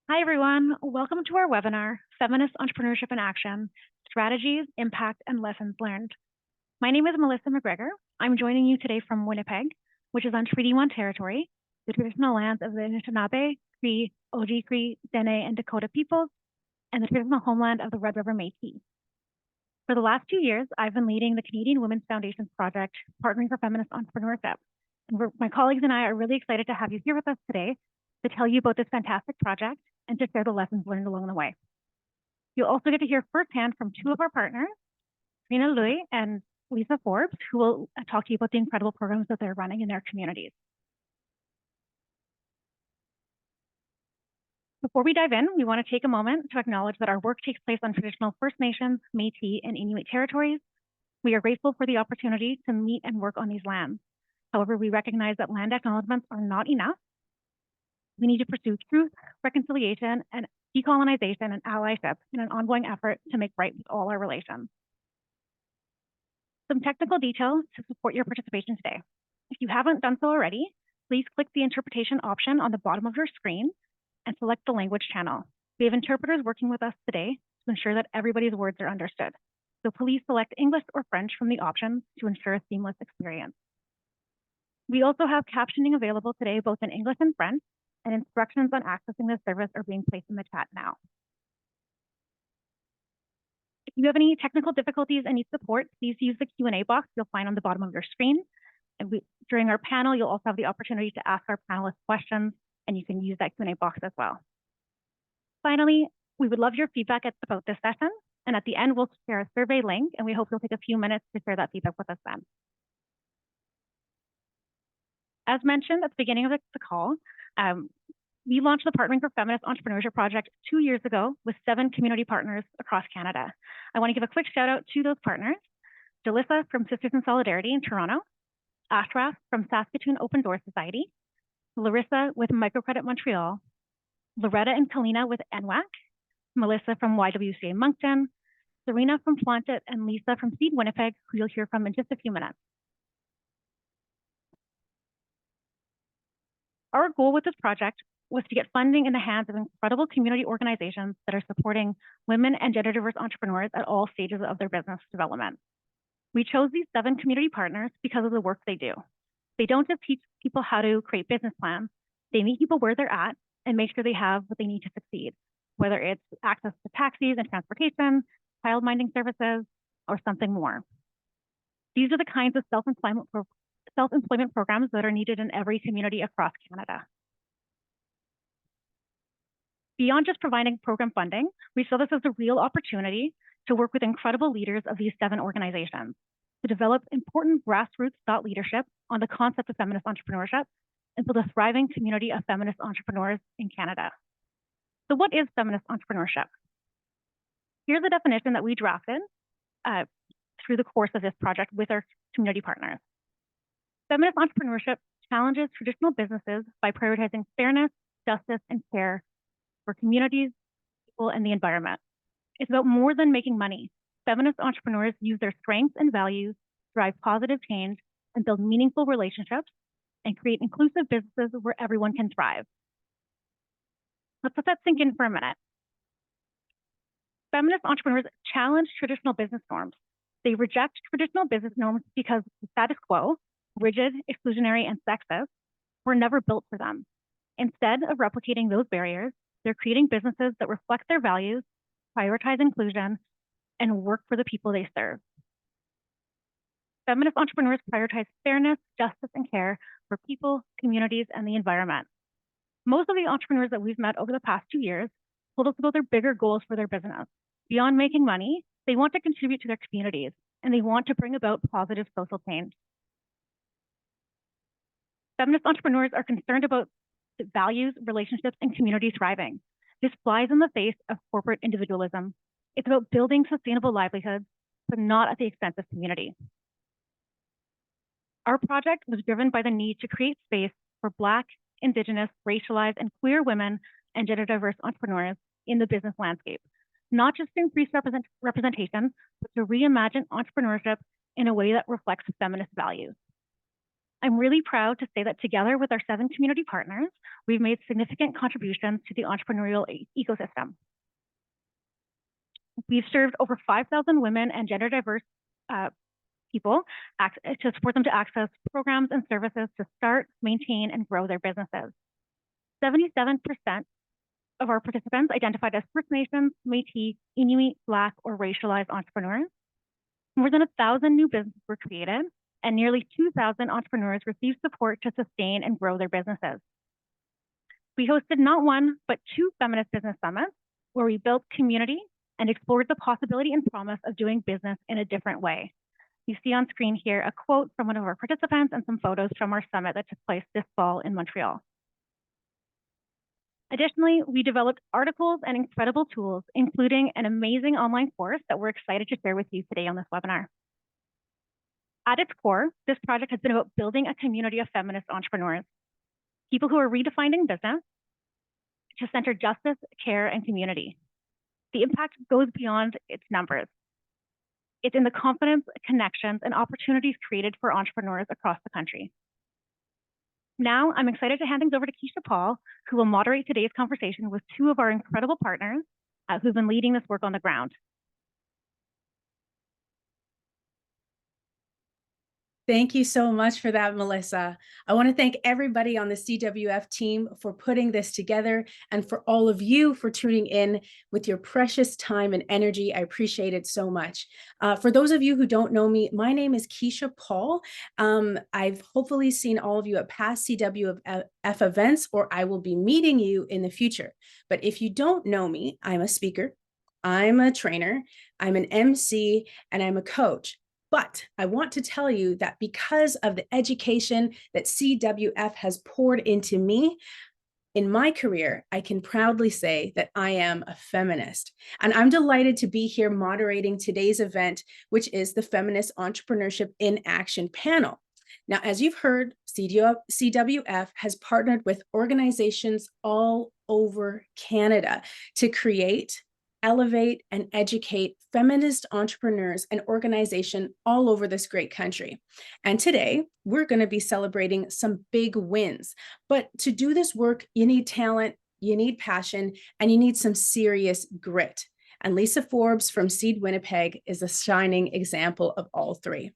Hi, everyone. Welcome to our webinar, Feminist Entrepreneurship in Action, Strategies, Impact, and Lessons Learned. My name is Melissa McGregor. I'm joining you today from Winnipeg, which is on Treaty 1 territory, the traditional lands of the Anishinaabe, Cree, Oji-Cree, Dene, and Dakota peoples, and the traditional homeland of the Red River Métis. For the last 2 years, I've been leading the Canadian Women's Foundation's project, Partnering for Feminist Entrepreneurship. And my colleagues and I are really excited to have you here with us today to tell you about this fantastic project and to share the lessons learned along the way. You'll also get to hear firsthand from two of our partners, Trina Louis and Lisa Forbes, who will talk to you about the incredible programs that they're running in their communities. Before we dive in, we want to take a moment to acknowledge that our work takes place on traditional First Nations, Métis, and Inuit territories. We are grateful for the opportunity to meet and work on these lands. However, we recognize that land acknowledgements are not enough. We need to pursue truth, reconciliation, and decolonization and allyship in an ongoing effort to make right with all our relations. Some technical details to support your participation today. If you haven't done so already, please click the interpretation option on the bottom of your screen and select the language channel. We have interpreters working with us today to ensure that everybody's words are understood. So please select English or French from the options to ensure a seamless experience. We also have captioning available today, both in English and French, and instructions on accessing this service are being placed in the chat now. If you have any technical difficulties and need support, please use the Q&A box you'll find on the bottom of your screen. And during our panel, you'll also have the opportunity to ask our panelists questions, and you can use that Q&A box as well. Finally, we would love your feedback about this session, and at the end, we'll share a survey link, and we hope you'll take a few minutes to share that feedback with us then. As mentioned at the beginning of the call, we launched the Partnering for Feminist Entrepreneurship project 2 years ago with 7 community partners across Canada. I want to give a quick shout out to those partners: Jalissa from Sisters in Solidarity in Toronto, Ashraf from Saskatoon Open Door Society, Larissa with Microcredit Montreal, Loretta and Kalina with NWAC, Melissa from YWCA Moncton, Serena from Plantet, and Lisa from Seed Winnipeg, who you'll hear from in just a few minutes. Our goal with this project was to get funding in the hands of incredible community organizations that are supporting women and gender diverse entrepreneurs at all stages of their business development. We chose these 7 community partners because of the work they do. They don't just teach people how to create business plans, they meet people where they're at and make sure they have what they need to succeed, whether it's access to taxis and transportation, child minding services, or something more. These are the kinds of self-employment programs that are needed in every community across Canada. Beyond just providing program funding, we saw this as a real opportunity to work with incredible leaders of these 7 organizations to develop important grassroots thought leadership on the concept of feminist entrepreneurship and build a thriving community of feminist entrepreneurs in Canada. So what is feminist entrepreneurship? Here's a definition that we drafted through the course of this project with our community partners. Feminist entrepreneurship challenges traditional businesses by prioritizing fairness, justice, and care for communities, people, and the environment. It's about more than making money. Feminist entrepreneurs use their strengths and values to drive positive change and build meaningful relationships and create inclusive businesses where everyone can thrive. Let's let that sink in for a minute. Feminist entrepreneurs challenge traditional business norms. They reject traditional business norms because the status quo, rigid, exclusionary, and sexist, were never built for them. Instead of replicating those barriers, they're creating businesses that reflect their values, prioritize inclusion, and work for the people they serve. Feminist entrepreneurs prioritize fairness, justice, and care for people, communities, and the environment. Most of the entrepreneurs that we've met over the past 2 years told us about their bigger goals for their business. Beyond making money, they want to contribute to their communities, and they want to bring about positive social change. Feminist entrepreneurs are concerned about values, relationships, and community thriving. This flies in the face of corporate individualism. It's about building sustainable livelihoods, but not at the expense of community. Our project was driven by the need to create space for Black, Indigenous, racialized, and queer women and gender diverse entrepreneurs in the business landscape, not just to increase representation, but to reimagine entrepreneurship in a way that reflects feminist values. I'm really proud to say that together with our 7 community partners, we've made significant contributions to the entrepreneurial ecosystem. We've served over 5,000 women and gender diverse people to support them to access programs and services to start, maintain, and grow their businesses. 77% of our participants identified as First Nations, Métis, Inuit, Black, or racialized entrepreneurs. More than 1,000 new businesses were created, and nearly 2,000 entrepreneurs received support to sustain and grow their businesses. We hosted not one, but 2 feminist business summits where we built community and explored the possibility and promise of doing business in a different way. You see on screen here a quote from one of our participants and some photos from our summit that took place this fall in Montreal. Additionally, we developed articles and incredible tools, including an amazing online course that we're excited to share with you today on this webinar. At its core, this project has been about building a community of feminist entrepreneurs, people who are redefining business to center justice, care, and community. The impact goes beyond its numbers. It's in the confidence, connections, and opportunities created for entrepreneurs across the country. Now, I'm excited to hand things over to Keisha Paul, who will moderate today's conversation with 2 of our incredible partners who've been leading this work on the ground. Thank you so much for that, Melissa. I want to thank everybody on the CWF team for putting this together and for all of you for tuning in with your precious time and energy. I appreciate it so much. For those of you who don't know me, my name is Keisha Paul. I've hopefully seen all of you at past CWF events, or I will be meeting you in the future. But if you don't know me, I'm a speaker, I'm a trainer, I'm an MC, and I'm a coach. But I want to tell you that because of the education that CWF has poured into me, in my career, I can proudly say that I am a feminist. And I'm delighted to be here moderating today's event, which is the Feminist Entrepreneurship in Action panel. Now, as you've heard, CWF has partnered with organizations all over Canada to create, elevate, and educate feminist entrepreneurs and organizations all over this great country. And today, we're going to be celebrating some big wins. But to do this work, you need talent, you need passion, and you need some serious grit. And Lisa Forbes from Seed Winnipeg is a shining example of all 3.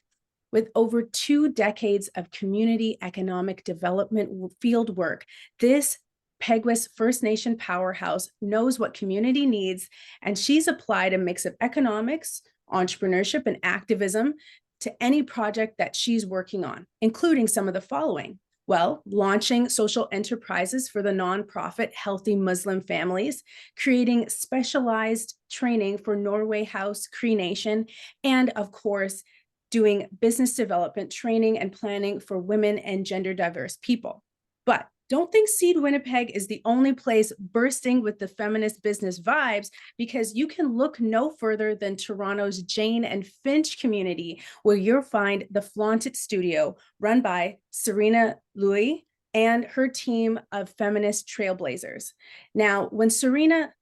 With over 2 decades of community economic development field work, this Peguis First Nation powerhouse knows what community needs, and she's applied a mix of economics, entrepreneurship, and activism to any project that she's working on, including some of the following. Well, launching social enterprises for the nonprofit Healthy Muslim Families, creating specialized training for Norway House Cree Nation, and of course, doing business development training and planning for women and gender diverse people. But don't think Seed Winnipeg is the only place bursting with the feminist business vibes, because you can look no further than Toronto's Jane and Finch community, where you'll find the Flaunt It Studio, run by Serena Louis and her team of feminist trailblazers. Now, when Serena,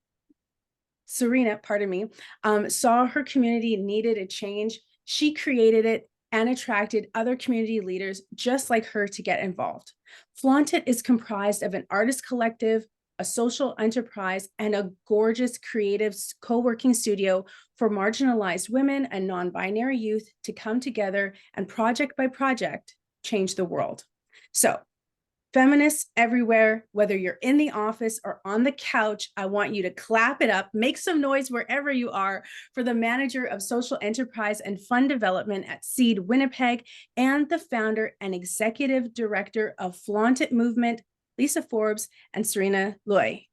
saw her community needed a change, she created it and attracted other community leaders just like her to get involved. Flaunt It is comprised of an artist collective, a social enterprise, and a gorgeous creative co-working studio for marginalized women and non-binary youth to come together and project by project change the world. So, feminists everywhere, whether you're in the office or on the couch, I want you to clap it up, make some noise wherever you are for the manager of social enterprise and fund development at Seed Winnipeg and the founder and executive director of Flaunt It Movement, Lisa Forbes and Serena Loy.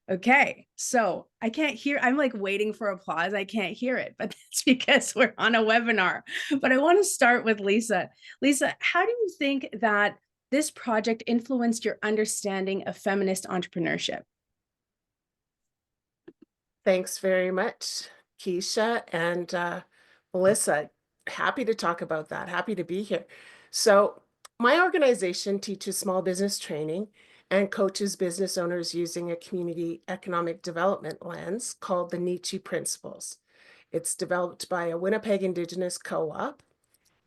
Okay, so I can't hear, I'm like waiting for applause. I can't hear it, but that's because we're on a webinar. But I want to start with Lisa. Lisa, how do you think that this project influenced your understanding of feminist entrepreneurship? Thanks very much, Keisha and Melissa. Happy to talk about that. Happy to be here. So my organization teaches small business training and coaches business owners using a community economic development lens called the Nietzsche Principles. It's developed by a Winnipeg Indigenous co-op.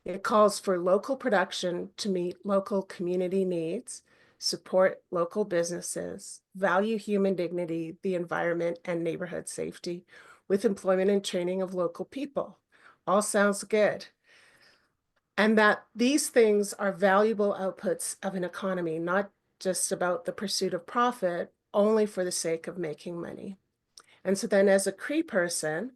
It calls for local production to meet local community needs, support local businesses, value human dignity, the environment, and neighborhood safety with employment and training of local people. All sounds good. And that these things are valuable outputs of an economy, not just about the pursuit of profit only for the sake of making money. And so then as a Cree person,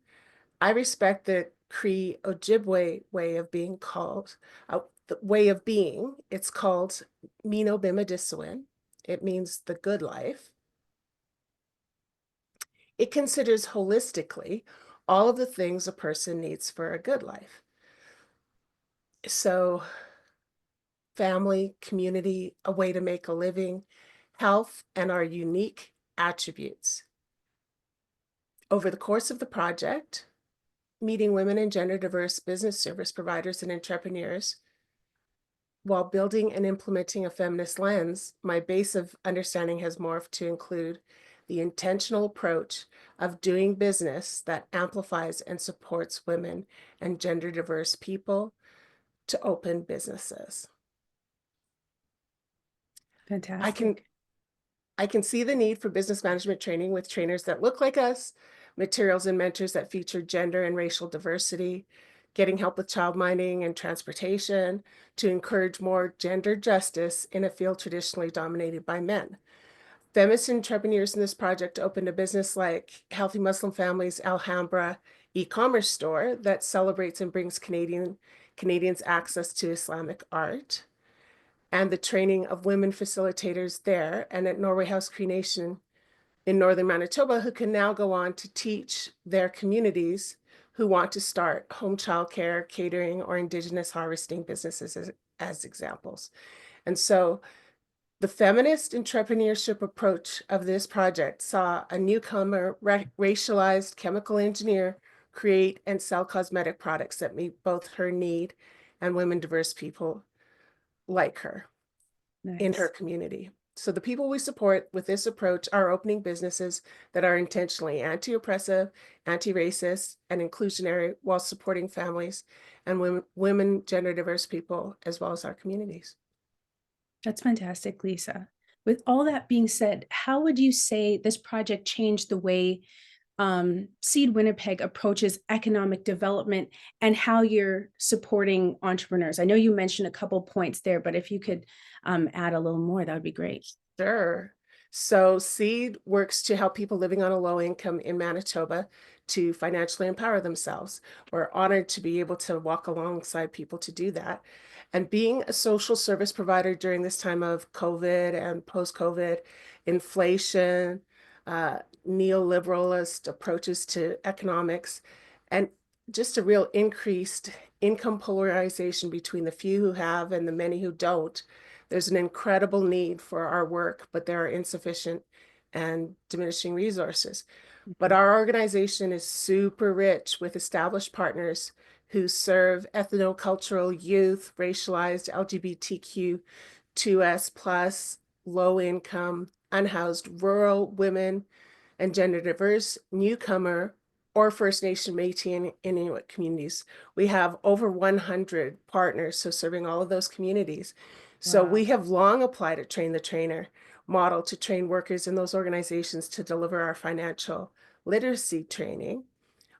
I respect the Cree Ojibwe way of being called, the way of being. It's called Mino Bimadiswin. It means the good life. It considers holistically all of the things a person needs for a good life. So family, community, a way to make a living, health, and our unique attributes. Over the course of the project, meeting women and gender diverse business service providers and entrepreneurs, while building and implementing a feminist lens, my base of understanding has morphed to include the intentional approach of doing business that amplifies and supports women and gender diverse people to open businesses. Fantastic. I can see the need for business management training with trainers that look like us, materials and mentors that feature gender and racial diversity, getting help with child minding and transportation to encourage more gender justice in a field traditionally dominated by men. Feminist entrepreneurs in this project opened a business like Healthy Muslim Families Alhambra e-commerce store that celebrates and brings Canadians access to Islamic art, and the training of women facilitators there and at Norway House Cree Nation in northern Manitoba, who can now go on to teach their communities who want to start home childcare, catering, or Indigenous harvesting businesses as examples. And so the feminist entrepreneurship approach of this project saw a newcomer, racialized chemical engineer create and sell cosmetic products that meet both her need and women diverse people like her in her Nice. community. So the people we support with this approach are opening businesses that are intentionally anti-oppressive, anti-racist, and inclusionary while supporting families and women, gender diverse people, as well as our communities. That's fantastic, Lisa. With all that being said, how would you say this project changed the way Seed Winnipeg approaches economic development and how you're supporting entrepreneurs? I know you mentioned a couple points there, but if you could add a little more, that would be great. Sure. So Seed works to help people living on a low income in Manitoba to financially empower themselves. We're honored to be able to walk alongside people to do that. And being a social service provider during this time of COVID and post-COVID, inflation, neoliberalist approaches to economics, and just a real increased income polarization between the few who have and the many who don't. There's an incredible need for our work, but there are insufficient and diminishing resources. But our organization is super rich with established partners who serve ethnocultural youth, racialized LGBTQ2S plus, low income, unhoused rural women, and gender diverse, newcomer, or First Nation, Métis, and Inuit communities. We have over 100 partners, so serving all of those communities. So Wow. we have long applied a train the trainer model to train workers in those organizations to deliver our financial literacy training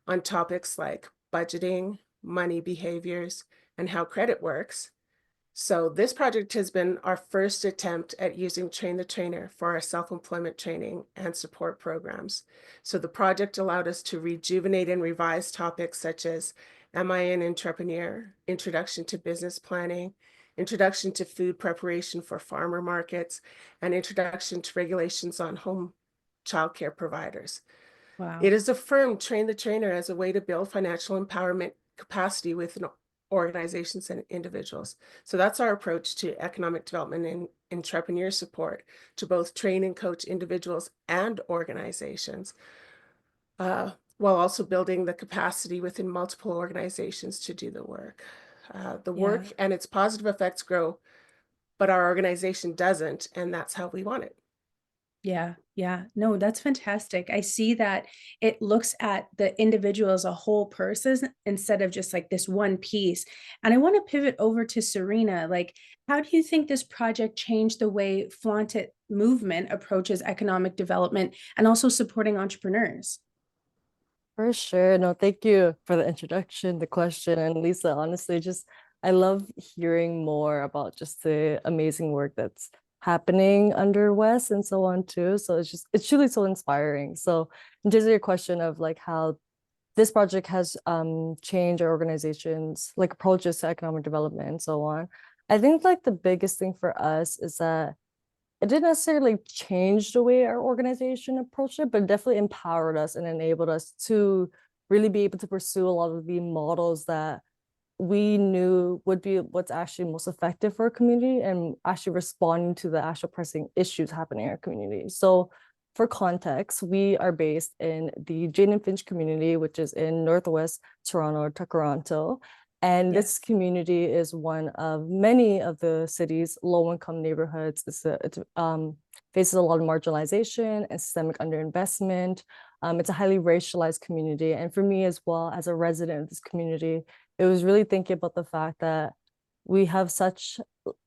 on topics like budgeting, money behaviors, and how credit works. So this project has been our first attempt at using Train the Trainer for our self-employment training and support programs. So the project allowed us to rejuvenate and revise topics such as Am I an Entrepreneur? Introduction to Business Planning, Introduction to Food Preparation for Farmer Markets, and Introduction to Regulations on Home Childcare Providers. Wow. It is affirmed Train the Trainer as a way to build financial empowerment capacity within organizations and individuals. So that's our approach to economic development and entrepreneur support, to both train and coach individuals and organizations, while also building the capacity within multiple organizations to do the work. The Yeah. work and its positive effects grow, but our organization doesn't, and that's how we want it. Yeah. Yeah, no, that's fantastic. I see that it looks at the individual as a whole person instead of just like this one piece. And I want to pivot over to Serena. Like, how do you think this project changed the way Flaunt It movement approaches economic development and also supporting entrepreneurs? For sure. No, thank you for the introduction, the question. And Lisa, honestly, just I love hearing more about just the amazing work that's happening under West and so on too. So it's truly so inspiring. So in terms of your question of like how this project has changed our organization's like approaches to economic development and so on. I think like the biggest thing for us is that it didn't necessarily change the way our organization approached it, but it definitely empowered us and enabled us to really be able to pursue a lot of the models that we knew would be what's actually most effective for our community and actually responding to the actual pressing issues happening in our community. So for context, we are based in the Jane and Finch community, which is in Northwest Toronto, Toronto. And this Yes. community is one of many of the city's low-income neighborhoods. It faces a lot of marginalization and systemic underinvestment. It's a highly racialized community. And for me as well, as a resident of this community, it was really thinking about the fact that we have such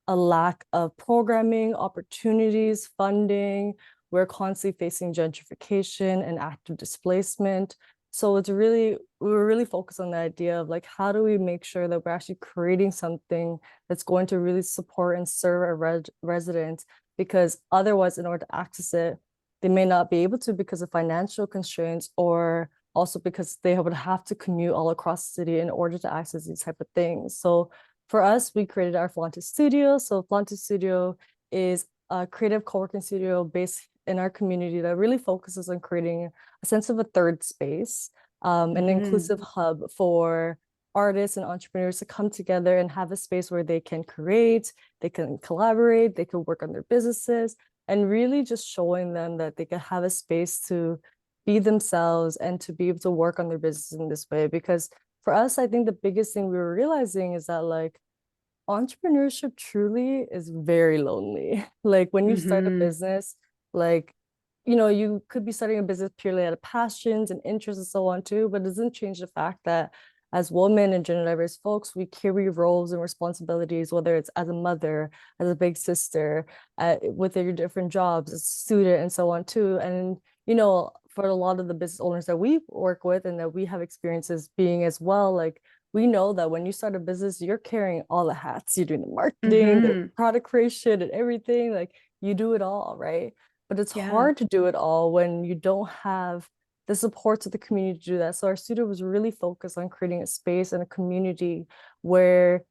a lack of programming, opportunities, funding. We're constantly facing gentrification and active displacement. So we were really focused on the idea of like, how do we make sure that we're actually creating something that's going to really support and serve our residents? Because otherwise, in order to access it, they may not be able to because of financial constraints or also because they would have to commute all across the city in order to access these type of things. So for us, we created our Flaunt It Studio. So Flaunt It Studio is a creative co-working studio based in our community that really focuses on creating a sense of a third space, an inclusive hub for artists and entrepreneurs to come together and have a space where they can create, they can collaborate, they can work on their businesses, and really just showing them that they can have a space to be themselves and to be able to work on their business in this way. Because for us, I think the biggest thing we were realizing is that like entrepreneurship truly is very lonely. Like when you start a business, like, you could be starting a business purely out of passions and interests and so on too, but it doesn't change the fact that as women and gender diverse folks, we carry roles and responsibilities, whether it's as a mother, as a big sister, with your different jobs, as a student and so on too. And, for a lot of the business owners that we work with and that we have experiences being as well, like we know that when you start a business, you're carrying all the hats. You're doing the marketing, the product creation, and everything. Like you do it all, right? But it's Yeah. hard to do it all when you don't have the supports of the community to do that. So our studio was really focused on creating a space and a community where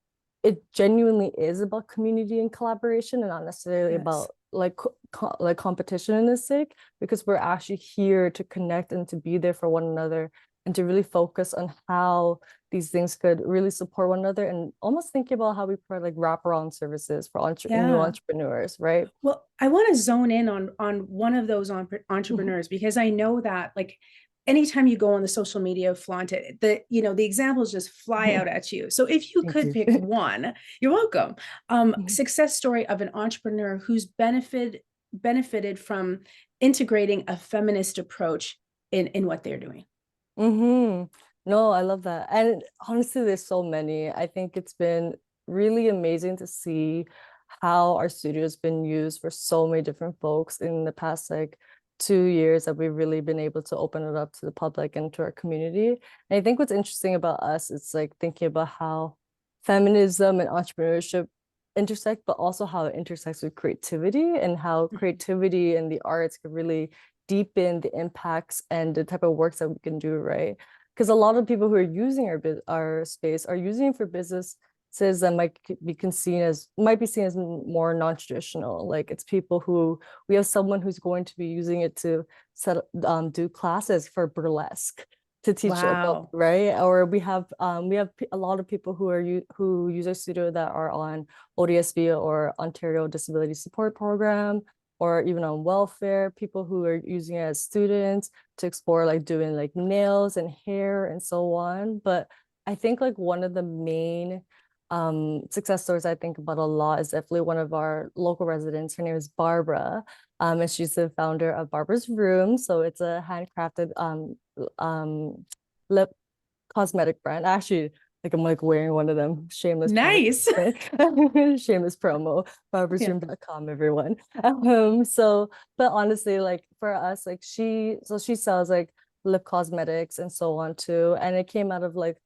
it genuinely is about community and collaboration and not necessarily Yes. about like like competition in this sake, because we're actually here to connect and to be there for one another and to really focus on how these things could really support one another and almost thinking about how we provide like wraparound services for new Yeah. entrepreneurs, right? Well, I want to zone in on one of those entrepreneurs because I know that like anytime you go on the social media flaunt it, the examples just fly out at you. So if you Thank could you. pick one, you're welcome. Success story of an entrepreneur who's benefited from integrating a feminist approach in what they're doing. Mm-hmm. No, I love that. And honestly, there's so many. I think it's been really amazing to see how our studio has been used for so many different folks in the past like 2 years that we've really been able to open it up to the public and to our community. And I think what's interesting about us is like thinking about how feminism and entrepreneurship intersect, but also how it intersects with creativity and how creativity and the arts can really deepen the impacts and the type of works that we can do, right? Because a lot of people who are using our space are using it for businesses that might be seen as more non-traditional. Like it's people who we have someone who's going to be using it to do classes for burlesque to teach about, Wow. right? Or we have a lot of people who use our studio that are on ODSP or Ontario Disability Support Program, or even on welfare, people who are using it as students to explore like doing like nails and hair and so on. But I think like one of the main success stories I think about a lot is definitely one of our local residents. Her name is Barbara, and she's the founder of Barbara's Room. So it's a handcrafted lip cosmetic brand. Actually, like I'm like wearing one of them. Shameless Nice. shameless promo. Yeah. barbarasroom.com, everyone. But honestly, like for us, like she sells like lip cosmetics and so on too. And it came out of like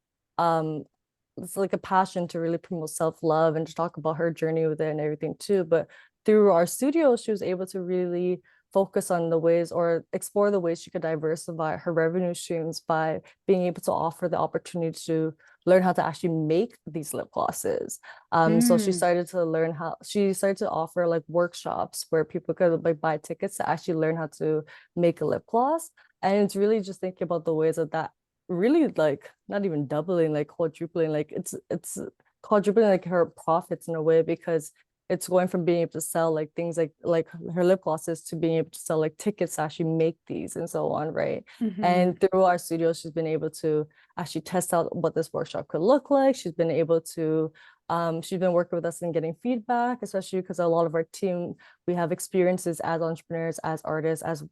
it's like a passion to really promote self-love and to talk about her journey with it and everything too. But through our studio, she was able to really focus on the ways or explore the ways she could diversify her revenue streams by being able to offer the opportunity to learn how to actually make these lip glosses. So she started to offer like workshops where people could like buy tickets to actually learn how to make a lip gloss. And it's really just thinking about the ways that really like not even doubling, like quadrupling, like it's quadrupling like her profits in a way, because it's going from being able to sell like things like her lip glosses to being able to sell like tickets to actually make these and so on, right? And through our studio, she's been able to actually test out what this workshop could look like. She's been able to she's been working with us and getting feedback, especially because a lot of our team, we have experiences as entrepreneurs, as artists, as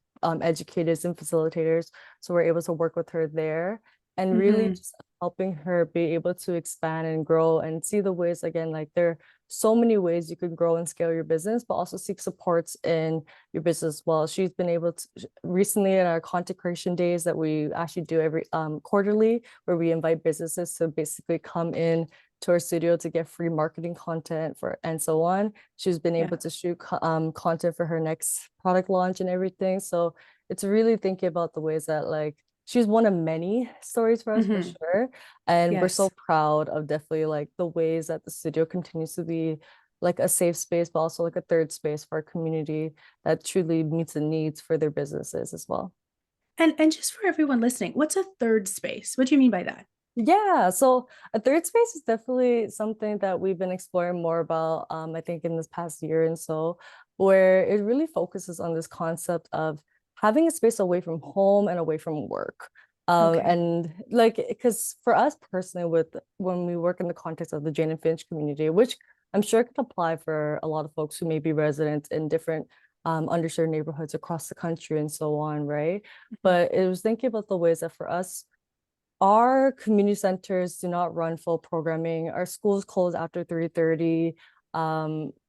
educators and facilitators. So we're able to work with her there and really just helping her be able to expand and grow and see the ways, again, like there are so many ways you can grow and scale your business, but also seek supports in your business as well. She's been able to recently in our content creation days that we actually do every quarterly, where we invite businesses to basically come in to our studio to get free marketing content for and so on. She's been able to shoot content for her next product launch and everything. So it's really thinking about the ways that like she's one of many stories for us for sure. And we're so proud of definitely like the ways that the studio continues to be like a safe space, but also like a third space for our community that truly meets the needs for their businesses as well. And just for everyone listening, what's a third space? What do you mean by that? Yeah, so a third space is definitely something that we've been exploring more about, I think in this past year and so, where it really focuses on this concept of having a space away from home and away from work. And like, because for us personally, with when we work in the context of the Jane and Finch community, which I'm sure can apply for a lot of folks who may be residents in different underserved neighborhoods across the country and so on, right? But it was thinking about the ways that for us, our community centers do not run full programming. Our schools close after 3:30.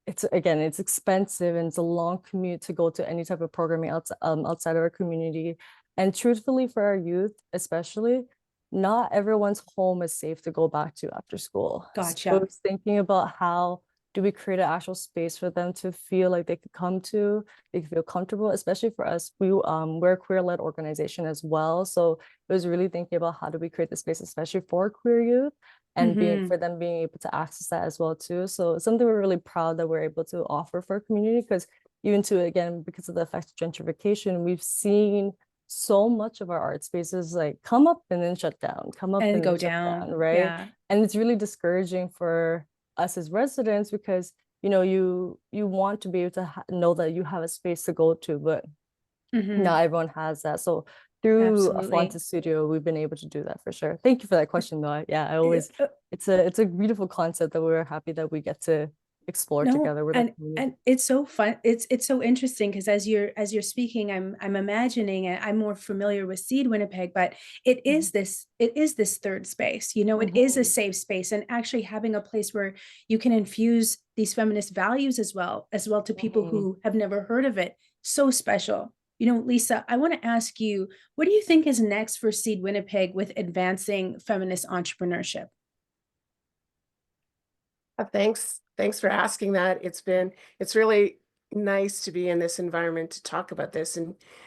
It's expensive and it's a long commute to go to any type of programming outside of our community. And truthfully, for our youth, especially, not everyone's home is safe to go back to after school. So I Gotcha. was thinking about how do we create an actual space for them to feel like they could come to, they could feel comfortable, especially for us. We're a queer-led organization as well. So it was really thinking about how do we create the space, especially for queer youth, and for them being able to access that as well too. So it's something we're really proud that we're able to offer for our community, because even to, again, because of the effects of gentrification, we've seen so much of our art spaces like come up and then shut down, come up And and go then shut down. down, right? Yeah. And it's really discouraging for us as residents, because you know you want to be able to know that you have a space to go to, but not everyone has that. So through Absolutely. Afronta Studio, we've been able to do that for sure. Thank you for that question, though. Yeah, I always it's a beautiful concept that we're happy that we get to explore together with our community. And it's so fun. It's so interesting because as you're speaking, I'm imagining it. I'm more familiar with Seed Winnipeg, but it is this third space. You know, it is a safe space, and actually having a place where you can infuse these feminist values as well to people who have never heard of it. So special. You know, Lisa, I want to ask you, what do you think is next for Seed Winnipeg with advancing feminist entrepreneurship? Thanks for asking that. It's really nice to be in this environment to talk about this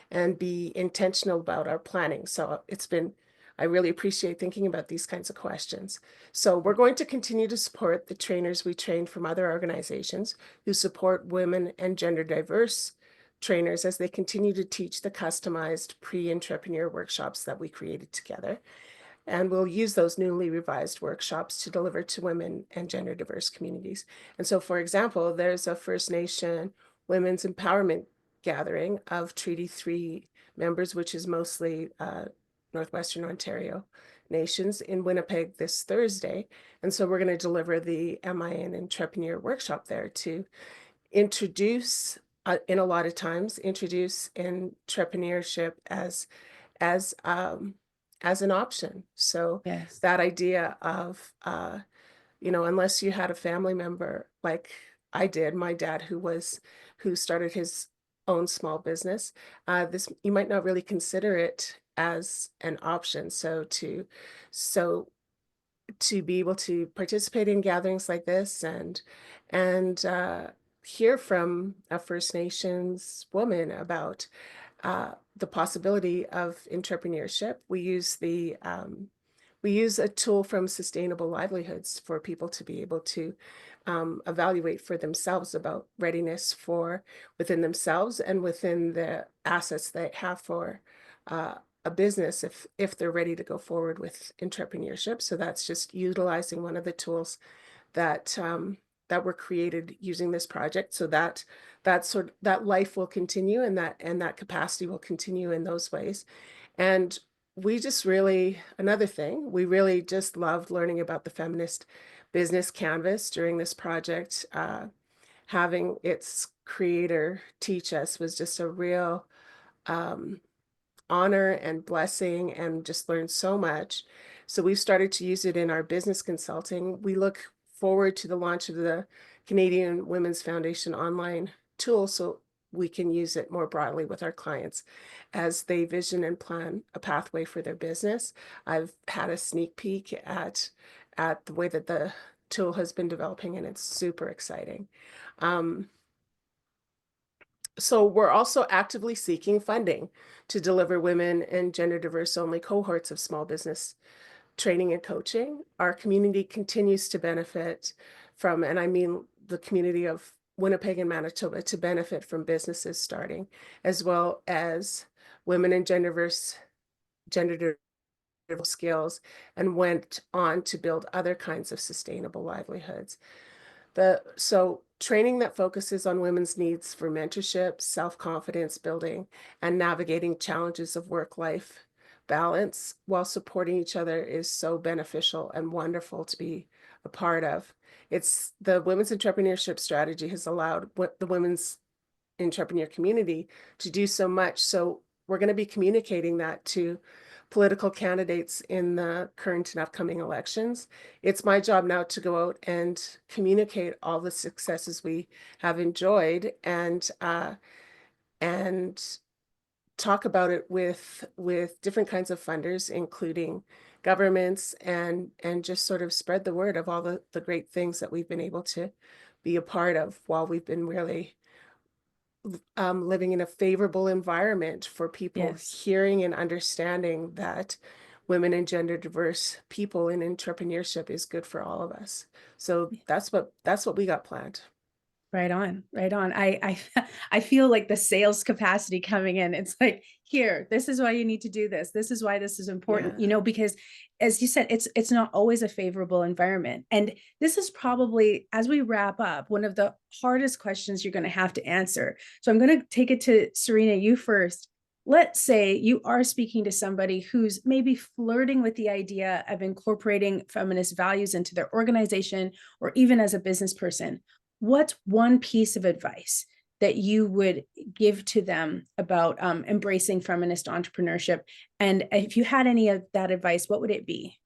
and be intentional about our planning. So I really appreciate thinking about these kinds of questions. So we're going to continue to support the trainers we trained from other organizations who support women and gender diverse trainers as they continue to teach the customized pre-entrepreneur workshops that we created together. And we'll use those newly revised workshops to deliver to women and gender diverse communities. And so, for example, there's a First Nation women's empowerment gathering of Treaty 3 members, which is mostly Northwestern Ontario Nations in Winnipeg this Thursday. And so we're going to deliver the MIN Entrepreneur Workshop there to introduce, in a lot of times, introduce entrepreneurship as an option. So Yes. that idea of, unless you had a family member like I did, my dad, who started his own small business, you might not really consider it as an option. So to be able to participate in gatherings like this and hear from a First Nations woman about the possibility of entrepreneurship. We use a tool from Sustainable Livelihoods for people to be able to evaluate for themselves about readiness for within themselves and within the assets they have for a business if they're ready to go forward with entrepreneurship. So that's just utilizing one of the tools that that were created using this project, so that that life will continue and that capacity will continue in those ways. And we just really, another thing, we really just loved learning about the feminist business canvas during this project. Having its creator teach us was just a real honor and blessing, and just learned so much. So we've started to use it in our business consulting. We look forward to the launch of the Canadian Women's Foundation online tool so we can use it more broadly with our clients as they vision and plan a pathway for their business. I've had a sneak peek at the way that the tool has been developing, and it's super exciting. So we're also actively seeking funding to deliver women and gender diverse only cohorts of small business training and coaching. Our community continues to benefit from, and I mean the community of Winnipeg and Manitoba, to benefit from businesses starting, as well as women and gender diverse skills, and went on to build other kinds of sustainable livelihoods. So training that focuses on women's needs for mentorship, self-confidence building, and navigating challenges of work-life balance while supporting each other is so beneficial and wonderful to be a part of. It's the women's entrepreneurship strategy has allowed the women's entrepreneur community to do so much. So we're going to be communicating that to political candidates in the current and upcoming elections. It's my job now to go out and communicate all the successes we have enjoyed and talk about it with different kinds of funders, including governments, and just sort of spread the word of all the great things that we've been able to be a part of while we've been really living in a favorable environment for people. Yes. Hearing and understanding that women and gender diverse people in entrepreneurship is good for all of us. So that's what we got planned. Right on, right on. I feel like the sales capacity coming in. It's like, here, this is why you need to do this. This is why this is important, Yeah. because as you said, it's not always a favorable environment. And this is probably, as we wrap up, one of the hardest questions you're going to have to answer. So I'm going to take it to Serena, you first. Let's say you are speaking to somebody who's maybe flirting with the idea of incorporating feminist values into their organization or even as a business person. What's one piece of advice that you would give to them about embracing feminist entrepreneurship? And if you had any of that advice, what would it be?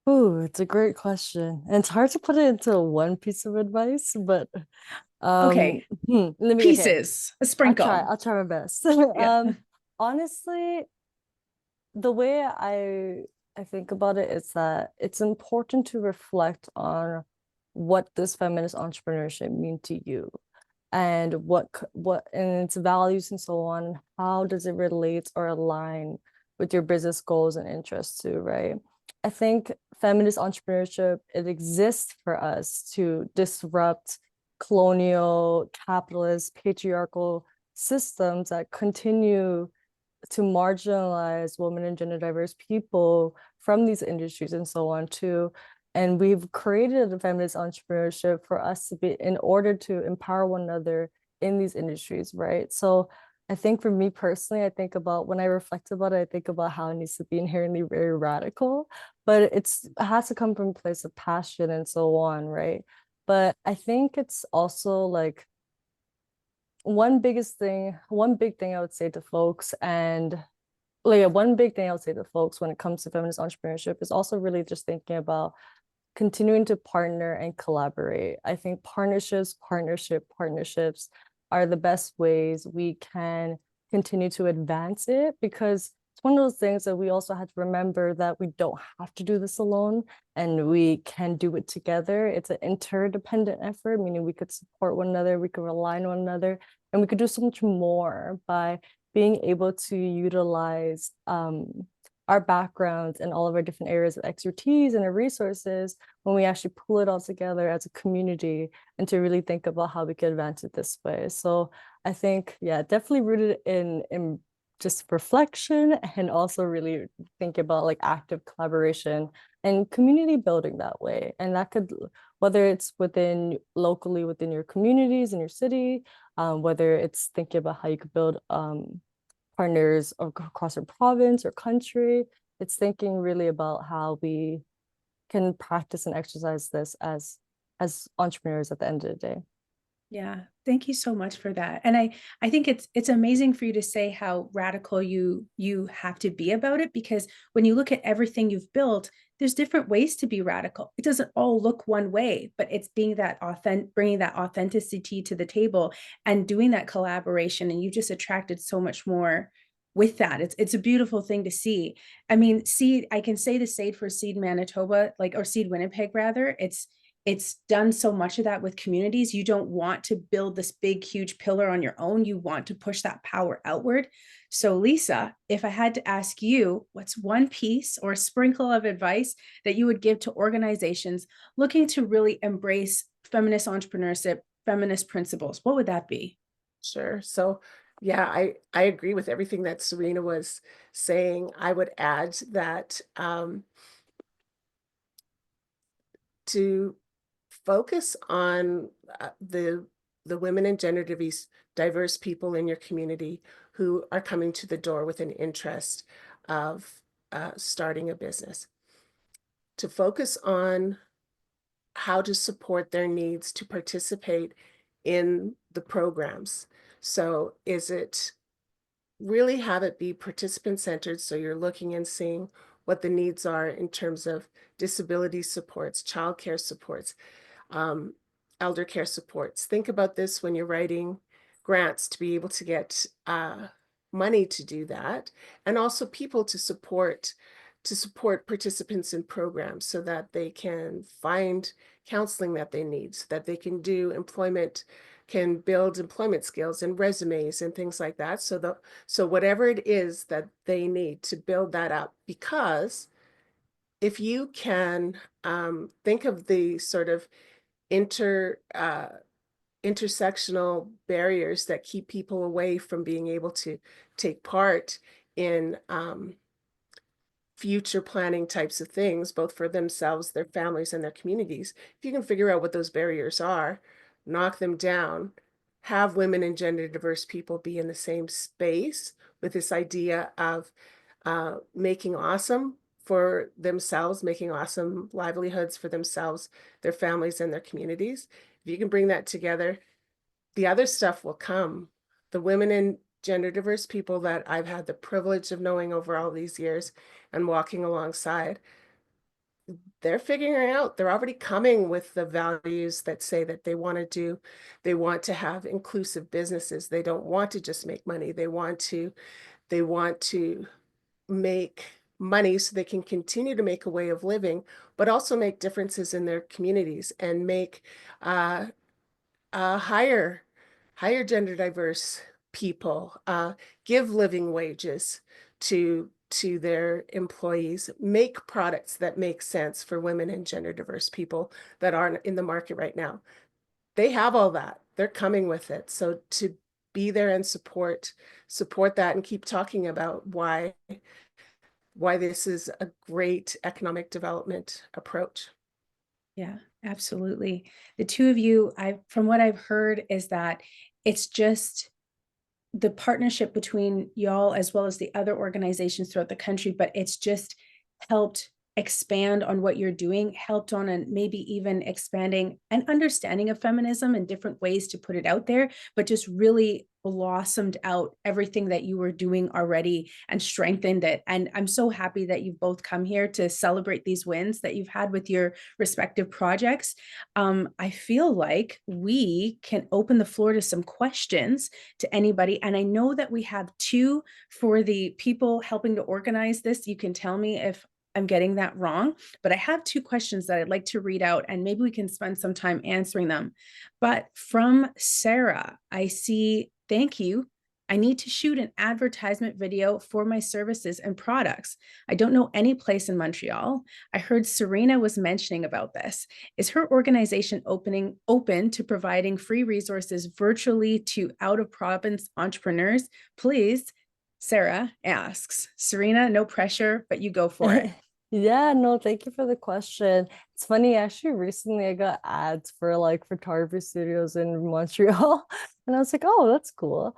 Oh, it's a great question. And it's hard to put it into one piece of advice, but Okay, let me, okay, pieces, a sprinkle. I'll try my best. Yeah. Honestly, the way I think about it is that it's important to reflect on what does feminist entrepreneurship mean to you, and what and its values and so on. How does it relate or align with your business goals and interests too, right? I think feminist entrepreneurship, it exists for us to disrupt colonial, capitalist, patriarchal systems that continue to marginalize women and gender diverse people from these industries and so on too. And we've created a feminist entrepreneurship for us to be, in order to empower one another in these industries, right? So I think for me personally, I think about when I reflect about it, I think about how it needs to be inherently very radical, but it has to come from a place of passion and so on, right? But I think it's also like one big thing I would say to folks, and like one big thing I would say to folks when it comes to feminist entrepreneurship is also really just thinking about continuing to partner and collaborate. I think partnerships are the best ways we can continue to advance it, because it's one of those things that we also have to remember that we don't have to do this alone and we can do it together. It's an interdependent effort, meaning we could support one another, we could rely on one another, and we could do so much more by being able to utilize our backgrounds and all of our different areas of expertise and our resources when we actually pull it all together as a community and to really think about how we can advance it this way. So I think, yeah, definitely rooted in just reflection and also really think about like active collaboration and community building that way. And that could, whether it's locally within your communities in your city, whether it's thinking about how you could build partners across our province or country. It's thinking really about how we can practice and exercise this as entrepreneurs at the end of the day. Yeah, thank you so much for that. And I think it's amazing for you to say how radical you have to be about it, because when you look at everything you've built, there's different ways to be radical. It doesn't all look one way, but it's bringing that authenticity to the table and doing that collaboration. And you just attracted so much more with that. It's a beautiful thing to see. I mean, I can say the same for Seed Manitoba, or Seed Winnipeg rather. It's done so much of that with communities. You don't want to build this big, huge pillar on your own. You want to push that power outward. So Lisa, if I had to ask you, what's one piece or sprinkle of advice that you would give to organizations looking to really embrace feminist entrepreneurship, feminist principles, what would that be? Sure. So yeah, I agree with everything that Serena was saying. I would add that to focus on the women and gender diverse people in your community who are coming to the door with an interest of starting a business. To focus on how to support their needs to participate in the programs. So is it really have it be participant-centered, so you're looking and seeing what the needs are in terms of disability supports, childcare supports, elder care supports. Think about this when you're writing grants to be able to get money to do that, and also people to support participants in programs so that they can find counseling that they need, so that they can do employment, can build employment skills and resumes and things like that. So whatever it is that they need to build that up, because if you can think of the sort of intersectional barriers that keep people away from being able to take part in future planning types of things, both for themselves, their families, and their communities. If you can figure out what those barriers are, knock them down, have women and gender diverse people be in the same space with this idea of making awesome for themselves, making awesome livelihoods for themselves, their families, and their communities. If you can bring that together, the other stuff will come. The women and gender diverse people that I've had the privilege of knowing over all these years and walking alongside, they're figuring out, they're already coming with the values that say that they want to have inclusive businesses. They don't want to just make money. They want to make money so they can continue to make a way of living, but also make differences in their communities and make hire gender diverse people, give living wages to their employees, make products that make sense for women and gender diverse people that aren't in the market right now. They have all that. They're coming with it. So to be there and support that and keep talking about why this is a great economic development approach. Yeah, absolutely. The two of you, from what I've heard is that it's just the partnership between y'all as well as the other organizations throughout the country, but it's just helped expand on what you're doing, helped on and maybe even expanding an understanding of feminism and different ways to put it out there, but just really blossomed out everything that you were doing already and strengthened it. And I'm so happy that you've both come here to celebrate these wins that you've had with your respective projects. I feel like we can open the floor to some questions to anybody. And I know that we have two for the people helping to organize this. You can tell me if I'm getting that wrong, but I have two questions that I'd like to read out and maybe we can spend some time answering them. But from Sarah, I see, thank you. I need to shoot an advertisement video for my services and products. I don't know any place in Montreal. I heard Serena was mentioning about this. Is her organization open to providing free resources virtually to out-of-province entrepreneurs? Please, Sarah asks. Serena, no pressure, but you go for it. Yeah, no, thank you for the question. It's funny, actually, recently I got ads for like photography studios in Montreal, and I was like, oh, that's cool.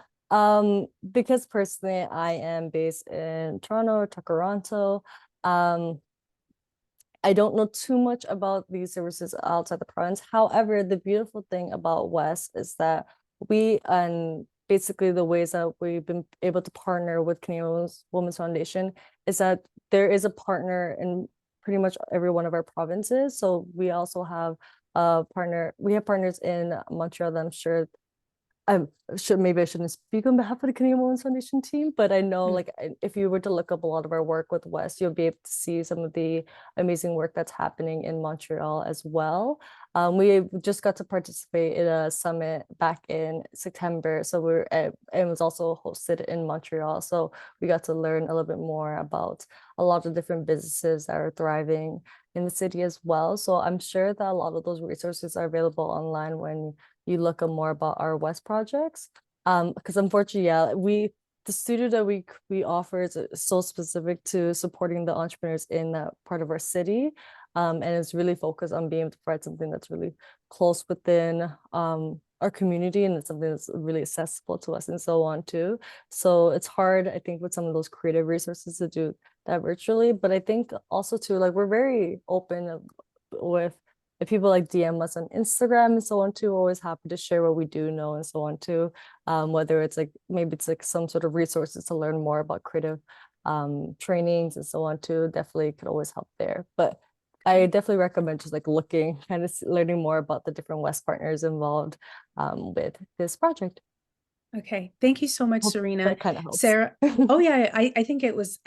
Because personally, I am based in Toronto, Toronto. I don't know too much about these services outside the province. However, the beautiful thing about West is that we, and basically the ways that we've been able to partner with Canadian Women's Foundation is that there is a partner in pretty much every one of our provinces. So we also have we have partners in Montreal that I'm sure maybe I shouldn't speak on behalf of the Canadian Women's Foundation team, but I know like if you were to look up a lot of our work with West, you'll be able to see some of the amazing work that's happening in Montreal as well. We just got to participate in a summit back in September, so it was also hosted in Montreal. So we got to learn a little bit more about a lot of different businesses that are thriving in the city as well. So I'm sure that a lot of those resources are available online when you look up more about our West projects. Because unfortunately, yeah, the studio that we offer is so specific to supporting the entrepreneurs in that part of our city. And it's really focused on being able to provide something that's really close within our community, and it's something that's really accessible to us and so on too. So it's hard, I think, with some of those creative resources to do that virtually. But I think also too, like we're very open with if people like DM us on Instagram and so on too, we're always happy to share what we do know and so on too. Whether it's like maybe it's like some sort of resources to learn more about creative trainings and so on too, definitely could always help there. But I definitely recommend just like looking, kind of learning more about the different West partners involved with this project. Okay, thank you so much, Hope Serena. that kind of helps. Sarah, oh yeah, I think it was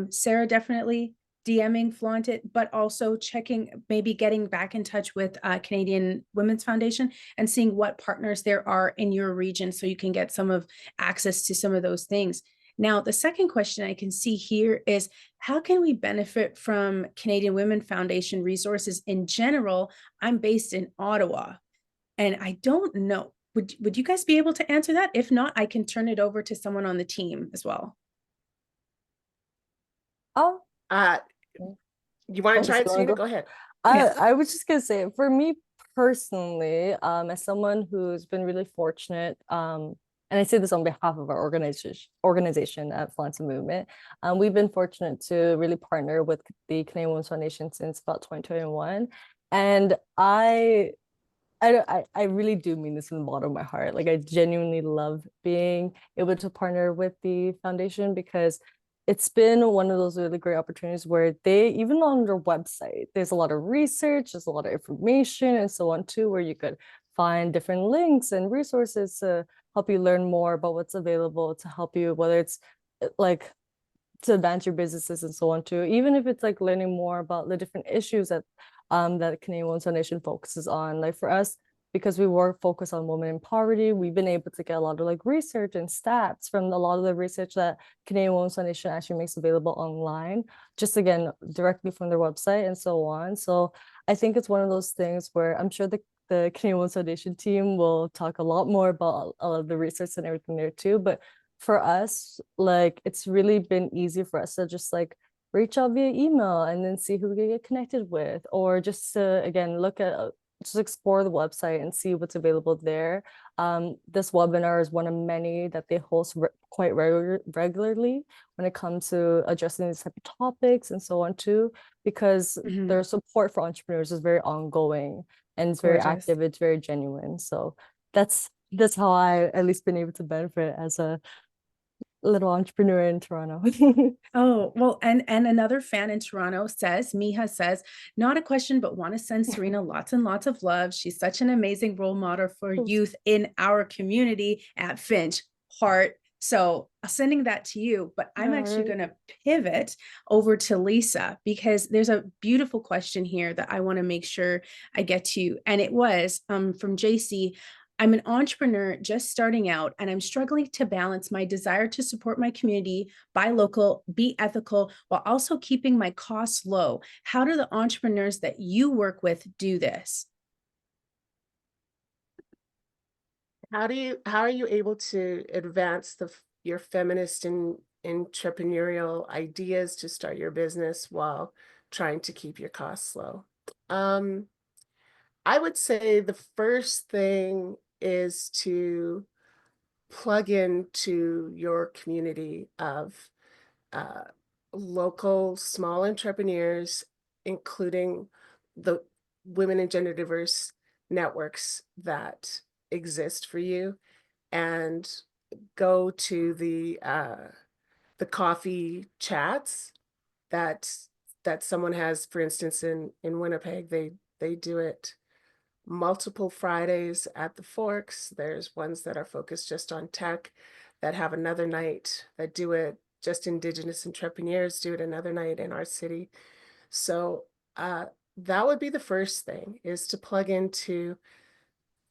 Sarah definitely DMing Flaunt It, but also checking, maybe getting back in touch with Canadian Women's Foundation and seeing what partners there are in your region so you can get some of access to some of those things. Now, the second question I can see here is how can we benefit from Canadian Women Foundation resources in general? I'm based in Ottawa and I don't know. Would you guys be able to answer that? If not, I can turn it over to someone on the team as well. Oh, You want to try it, Serena? Go ahead. I was just gonna say, for me personally, as someone who's been really fortunate, and I say this on behalf of our organization at Flaunt It Movement, we've been fortunate to really partner with the Canadian Women's Foundation since about 2021, and I really do mean this from the bottom of my heart. Like I genuinely love being able to partner with the foundation because it's been one of those really great opportunities where they, even on their website, there's a lot of research, there's a lot of information and so on too, where you could find different links and resources to help you learn more about what's available to help you, whether it's like to advance your businesses and so on too, even if it's like learning more about the different issues that that Canadian Women's Foundation focuses on. Like for us, because we work focused on women in poverty, we've been able to get a lot of like research and stats from a lot of the research that Canadian Women's Foundation actually makes available online, just again, directly from their website and so on. So I think it's one of those things where I'm sure the Canadian Women's Foundation team will talk a lot more about all of the research and everything there too. But for us, like it's really been easy for us to just like reach out via email and then see who we can get connected with, or just to again look at just explore the website and see what's available there. This webinar is one of many that they host quite regularly when it comes to addressing these type of topics and so on too, because their support for entrepreneurs is very ongoing and it's very Gorgeous. active, it's very genuine. So that's how I at least been able to benefit as a little entrepreneur in Toronto. Oh, well, and another fan in Toronto says, Miha says, not a question, but want to send Serena lots and lots of love. She's such an amazing role model for youth in our community at Finch. Heart. So sending that to you, but I'm actually going to pivot over to Lisa because there's a beautiful question here that I want to make sure I get to. And it was from JC. I'm an entrepreneur just starting out, and I'm struggling to balance my desire to support my community, buy local, be ethical, while also keeping my costs low. How do the entrepreneurs that you work with do this? How are you able to advance your feminist and entrepreneurial ideas to start your business while trying to keep your costs low? I would say the first thing is to plug into your community of uh, local small entrepreneurs, including the women and gender diverse networks that exist for you, and go to the coffee chats that someone has. For instance, in Winnipeg, they do it multiple Fridays at the Forks. There's ones that are focused just on tech that have another night, that do it just Indigenous entrepreneurs do it another night in our city. So that would be the first thing, is to plug into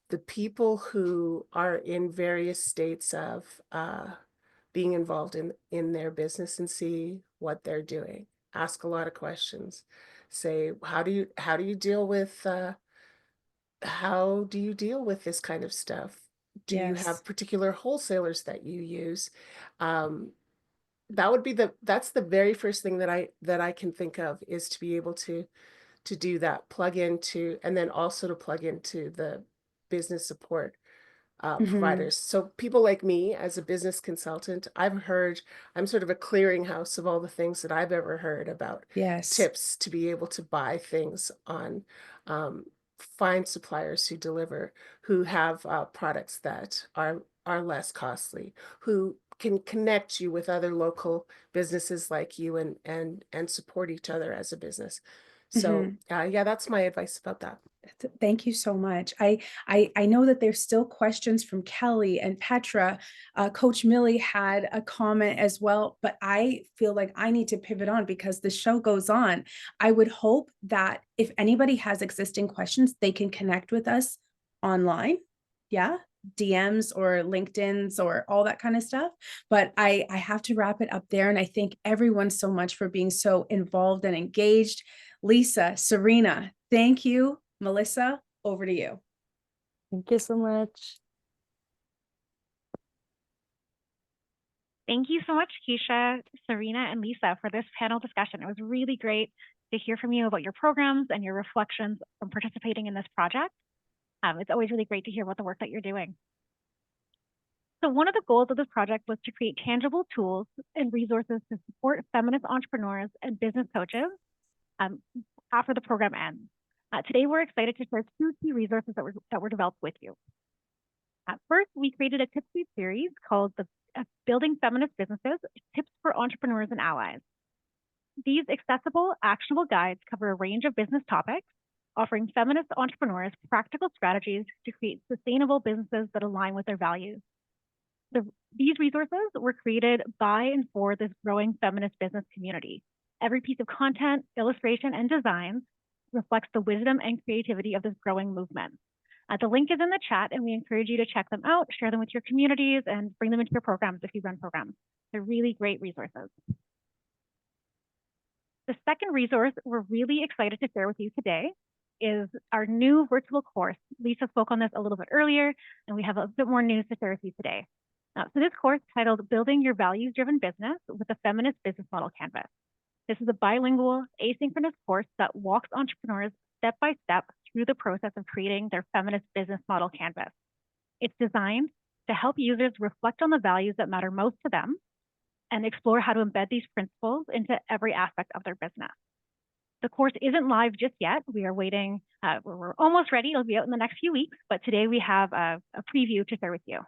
the people who are in various states of being involved in their business and see what they're doing. Ask a lot of questions. Say, how do you deal with this kind of stuff? Do you have particular wholesalers that you use? That would be that's the very first thing that I can think of, is to be able to do that, plug into, and then also to plug into the business support providers. So people like me as a business consultant, I'm sort of a clearinghouse of all the things that I've ever heard about. Tips to be able to buy things on, find suppliers who deliver, who have products that are less costly, who can connect you with other local businesses like you, and support each other as a business. So yeah, that's my advice about that. Thank you so much. I know that there's still questions from Kelly and Petra. Coach Millie had a comment as well, but I feel like I need to pivot on because the show goes on. I would hope that if anybody has existing questions, they can connect with us online. Yeah. DMs or LinkedIn's or all that kind of stuff. But I have to wrap it up there. And I thank everyone so much for being so involved and engaged. Lisa, Serena, thank you. Melissa, over to you. Thank you so much. Thank you so much, Keisha, Serena, and Lisa, for this panel discussion. It was really great to hear from you about your programs and your reflections from participating in this project. It's always really great to hear about the work that you're doing. So one of the goals of this project was to create tangible tools and resources to support feminist entrepreneurs and business coaches after the program ends. Today, we're excited to share 2 key resources that were developed with you. First, we created a tip suite series called the Building Feminist Businesses, Tips for Entrepreneurs and Allies. These accessible, actionable guides cover a range of business topics, offering feminist entrepreneurs practical strategies to create sustainable businesses that align with their values. These resources were created by and for this growing feminist business community. Every piece of content, illustration, and design reflects the wisdom and creativity of this growing movement. The link is in the chat, and we encourage you to check them out, share them with your communities, and bring them into your programs if you run programs. They're really great resources. The second resource we're really excited to share with you today is our new virtual course. Lisa spoke on this a little bit earlier, and we have a bit more news to share with you today. So this course, titled Building Your Values-Driven Business with a Feminist Business Model Canvas. This is a bilingual, asynchronous course that walks entrepreneurs step by step through the process of creating their feminist business model canvas. It's designed to help users reflect on the values that matter most to them and explore how to embed these principles into every aspect of their business. The course isn't live just yet. We are waiting. We're almost ready. It'll be out in the next few weeks, but today we have a preview to share with you.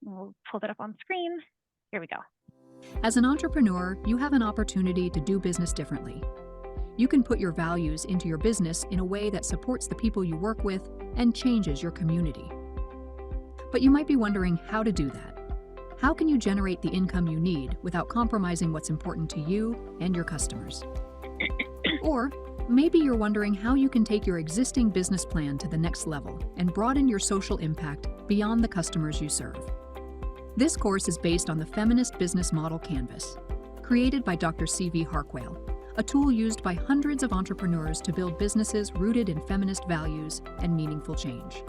We'll pull that up on screen. Here we go. As an entrepreneur, you have an opportunity to do business differently. You can put your values into your business in a way that supports the people you work with and changes your community. But you might be wondering how to do that. How can you generate the income you need without compromising what's important to you and your customers? Or maybe you're wondering how you can take your existing business plan to the next level and broaden your social impact beyond the customers you serve. This course is based on the Feminist Business Model Canvas, created by Dr. C.V. Harkwale, a tool used by hundreds of entrepreneurs to build businesses rooted in feminist values and meaningful change.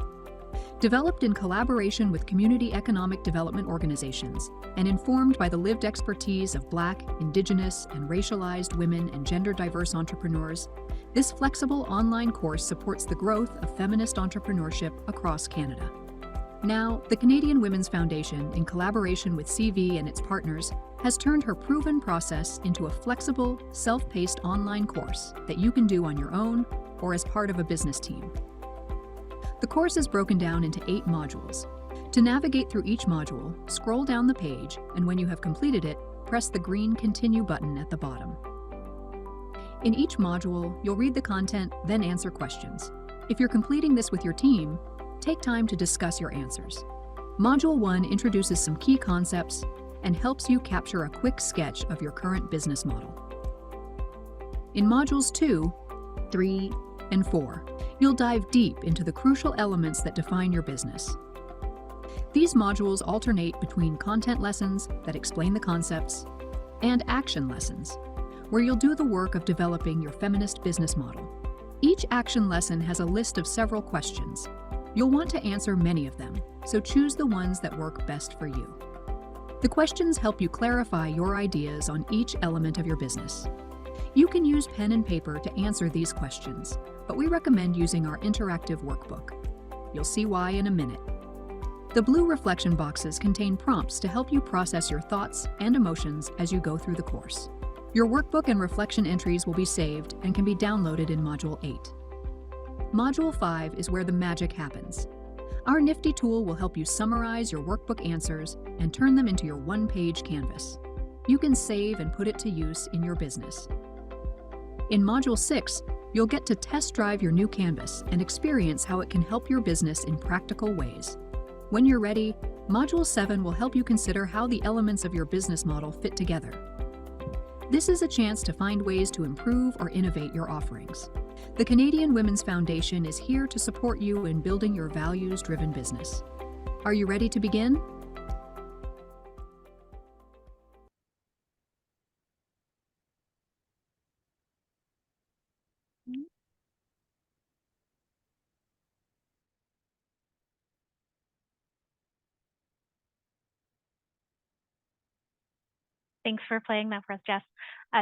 Developed in collaboration with community economic development organizations and informed by the lived expertise of Black, Indigenous, and racialized women and gender-diverse entrepreneurs, this flexible online course supports the growth of feminist entrepreneurship across Canada. Now, the Canadian Women's Foundation, in collaboration with CV and its partners, has turned her proven process into a flexible, self-paced online course that you can do on your own or as part of a business team. The course is broken down into 8 modules. To navigate through each module, scroll down the page, and when you have completed it, press the green Continue button at the bottom. In each module, you'll read the content, then answer questions. If you're completing this with your team, take time to discuss your answers. Module 1 introduces some key concepts and helps you capture a quick sketch of your current business model. In modules 2, 3, and 4, you'll dive deep into the crucial elements that define your business. These modules alternate between content lessons that explain the concepts and action lessons, where you'll do the work of developing your feminist business model. Each action lesson has a list of several questions. You'll want to answer many of them, so choose the ones that work best for you. The questions help you clarify your ideas on each element of your business. You can use pen and paper to answer these questions, but we recommend using our interactive workbook. You'll see why in a minute. The blue reflection boxes contain prompts to help you process your thoughts and emotions as you go through the course. Your workbook and reflection entries will be saved and can be downloaded in Module 8. Module 5 is where the magic happens. Our nifty tool will help you summarize your workbook answers and turn them into your one-page canvas. You can save and put it to use in your business. In Module 6, you'll get to test drive your new canvas and experience how it can help your business in practical ways. When you're ready, Module 7 will help you consider how the elements of your business model fit together. This is a chance to find ways to improve or innovate your offerings. The Canadian Women's Foundation is here to support you in building your values-driven business. Are you ready to begin? Thanks for playing that for us, Jess.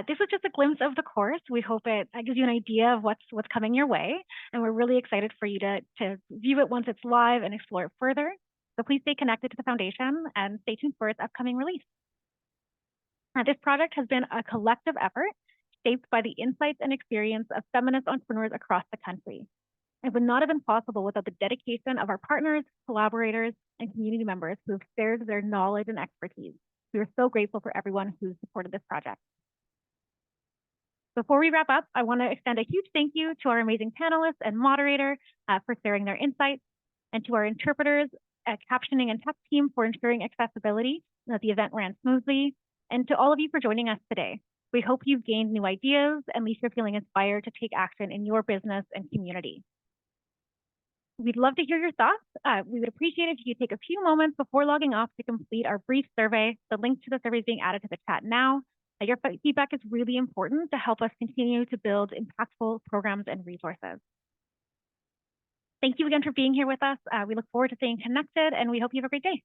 This was just a glimpse of the course. We hope it gives you an idea of what's coming your way, and we're really excited for you to view it once it's live and explore it further. So please stay connected to the foundation and stay tuned for its upcoming release. This project has been a collective effort shaped by the insights and experience of feminist entrepreneurs across the country. It would not have been possible without the dedication of our partners, collaborators, and community members who have shared their knowledge and expertise. We are so grateful for everyone who supported this project. Before we wrap up, I want to extend a huge thank you to our amazing panelists and moderator for sharing their insights, and to our interpreters, captioning and tech team for ensuring accessibility and that the event ran smoothly, and to all of you for joining us today. We hope you've gained new ideas and leave you're feeling inspired to take action in your business and community. We'd love to hear your thoughts. We would appreciate it if you take a few moments before logging off to complete our brief survey. The link to the survey is being added to the chat now. Your feedback is really important to help us continue to build impactful programs and resources. Thank you again for being here with us. We look forward to staying connected, and we hope you have a great day.